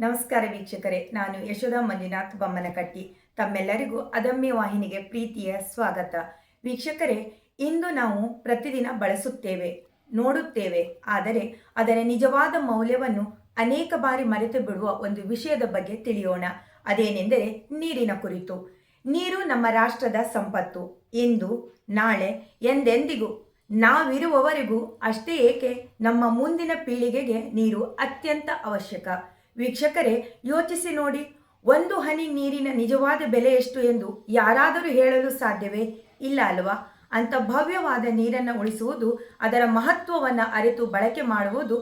ನಮಸ್ಕಾರ ವೀಕ್ಷಕರೇ, ನಾನು ಯಶೋಧ ಮಂಜುನಾಥ್ ಬೊಮ್ಮನಕಟ್ಟಿ. ತಮ್ಮೆಲ್ಲರಿಗೂ ಅದಮ್ಯ ವಾಹಿನಿಗೆ ಪ್ರೀತಿಯ ಸ್ವಾಗತ. ವೀಕ್ಷಕರೇ, ಇಂದು ನಾವು ಪ್ರತಿದಿನ ಬಳಸುತ್ತೇವೆ, ನೋಡುತ್ತೇವೆ, ಆದರೆ ಅದರ ನಿಜವಾದ ಮೌಲ್ಯವನ್ನು ಅನೇಕ ಬಾರಿ ಮರೆತು ಬಿಡುವ ಒಂದು ವಿಷಯದ ಬಗ್ಗೆ ತಿಳಿಯೋಣ. ಅದೇನೆಂದರೆ ನೀರಿನ ಕುರಿತು. ನೀರು ನಮ್ಮ ರಾಷ್ಟ್ರದ ಸಂಪತ್ತು. ಇಂದು, ನಾಳೆ, ಎಂದೆಂದಿಗೂ, ನಾವಿರುವವರೆಗೂ ಅಷ್ಟೇ ಏಕೆ ನಮ್ಮ ಮುಂದಿನ ಪೀಳಿಗೆಗೆ ನೀರು ಅತ್ಯಂತ ಅವಶ್ಯಕ. ವೀಕ್ಷಕರೇ, ಯೋಚಿಸಿ ನೋಡಿ, ಒಂದು ಹನಿ ನೀರಿನ ನಿಜವಾದ ಬೆಲೆ ಎಷ್ಟು ಎಂದು ಯಾರಾದರೂ ಹೇಳಲು ಸಾಧ್ಯವೇ? ಇಲ್ಲ ಅಲ್ವಾ? ಅಂಥ ಭವ್ಯವಾದ ನೀರನ್ನು ಉಳಿಸುವುದು, ಅದರ ಮಹತ್ವವನ್ನು ಅರಿತು ಬಳಕೆ ಮಾಡುವುದು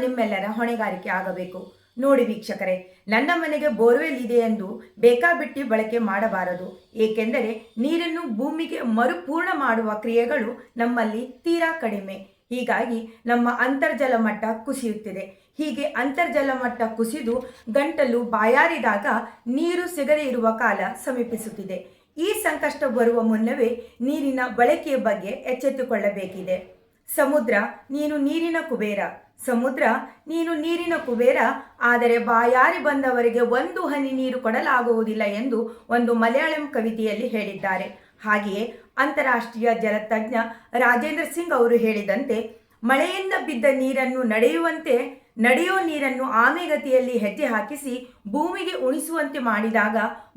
ನಿಮ್ಮೆಲ್ಲರ ಹೊಣೆಗಾರಿಕೆ ಆಗಬೇಕು. ನೋಡಿ ವೀಕ್ಷಕರೇ, ನನ್ನ ಮನೆಗೆ ಬೋರ್ವೆಲ್ ಇದೆ ಎಂದು ಬೇಕಾಬಿಟ್ಟಿ ಬಳಕೆ ಮಾಡಬಾರದು. ಏಕೆಂದರೆ ನೀರನ್ನು ಭೂಮಿಗೆ ಮರುಪೂರ್ಣ ಮಾಡುವ ಕ್ರಿಯೆಗಳು ನಮ್ಮಲ್ಲಿ ತೀರಾ ಕಡಿಮೆ. ಹೀಗಾಗಿ ನಮ್ಮ ಅಂತರ್ಜಲ ಮಟ್ಟ ಕುಸಿಯುತ್ತಿದೆ. ಹೀಗೆ ಅಂತರ್ಜಲ ಮಟ್ಟ ಕುಸಿದು ಗಂಟಲು ಬಾಯಾರಿದಾಗ ನೀರು ಸಿಗದೇ ಇರುವ ಕಾಲ ಸಮೀಪಿಸುತ್ತಿದೆ. ಈ ಸಂಕಷ್ಟ ಬರುವ ಮುನ್ನವೇ ನೀರಿನ ಬಳಕೆಯ ಬಗ್ಗೆ ಎಚ್ಚೆತ್ತುಕೊಳ್ಳಬೇಕಿದೆ. ಸಮುದ್ರ, ನೀನು ನೀರಿನ ಕುಬೇರ. ಸಮುದ್ರ, ನೀನು ನೀರಿನ ಕುಬೇರ, ಆದರೆ ಬಾಯಾರಿ ಬಂದವರಿಗೆ ಒಂದು ಹನಿ ನೀರು ಕೊಡಲಾಗುವುದಿಲ್ಲ ಎಂದು ಒಂದು ಮಲಯಾಳಂ ಕವಿತೆಯಲ್ಲಿ ಹೇಳಿದ್ದಾರೆ. ಹಾಗೆಯೇ ಅಂತಾರಾಷ್ಟ್ರೀಯ ಜಲತಜ್ಞ ರಾಜೇಂದ್ರ ಸಿಂಗ್ ಅವರು ಹೇಳಿದಂತೆ, ಮಳೆಯಿಂದ ಬಿದ್ದ ನೀರನ್ನು ನಡೆಯೋ ನೀರನ್ನು ಆಮೆಗತಿಯಲ್ಲಿ ಹೆಜ್ಜೆ ಹಾಕಿಸಿ ಭೂಮಿಗೆ ಉಣಿಸುವಂತೆ ಮಾಡಿದಾಗ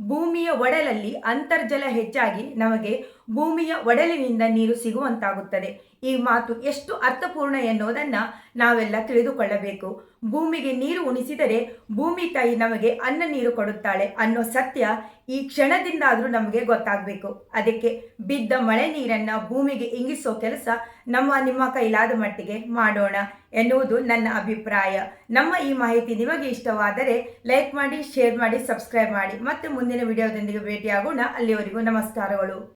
ಭೂಮಿಯ ಒಡಲಲ್ಲಿ ಅಂತರ್ಜಲ ಹೆಚ್ಚಾಗಿ ನಮಗೆ ಭೂಮಿಯ ಒಡಲಿನಿಂದ ನೀರು ಸಿಗುವಂತಾಗುತ್ತದೆ. ಈ ಮಾತು ಎಷ್ಟು ಅರ್ಥಪೂರ್ಣ ಎನ್ನುವುದನ್ನು ನಾವೆಲ್ಲ ತಿಳಿದುಕೊಳ್ಳಬೇಕು. ಭೂಮಿಗೆ ನೀರು ಉಣಿಸಿದರೆ ಭೂಮಿ ತಾಯಿ ನಮಗೆ ಅನ್ನ ನೀರು ಕೊಡುತ್ತಾಳೆ ಅನ್ನೋ ಸತ್ಯ ಈ ಕ್ಷಣದಿಂದಾದರೂ ನಮಗೆ ಗೊತ್ತಾಗಬೇಕು. ಅದಕ್ಕೆ ಬಿದ್ದ ಮಳೆ ನೀರನ್ನು ಭೂಮಿಗೆ ಇಂಗಿಸೋ ಕೆಲಸ ನಿಮ್ಮ ಕೈಲಾದ ಮಟ್ಟಿಗೆ ಮಾಡೋಣ ಎನ್ನುವುದು ನನ್ನ ಅಭಿಪ್ರಾಯ. ನಮ್ಮ ಈ ಮಾಹಿತಿ ನಿಮಗೆ ಇಷ್ಟವಾದರೆ ಲೈಕ್ ಮಾಡಿ, ಶೇರ್ ಮಾಡಿ, ಸಬ್ಸ್ಕ್ರೈಬ್ ಮಾಡಿ. ಮತ್ತೆ ಮುಂದಿನ ವಿಡಿಯೋದೊಂದಿಗೆ ಭೇಟಿಯಾಗೋಣ. ಅಲ್ಲಿವರೆಗೂ ನಮಸ್ಕಾರಗಳು.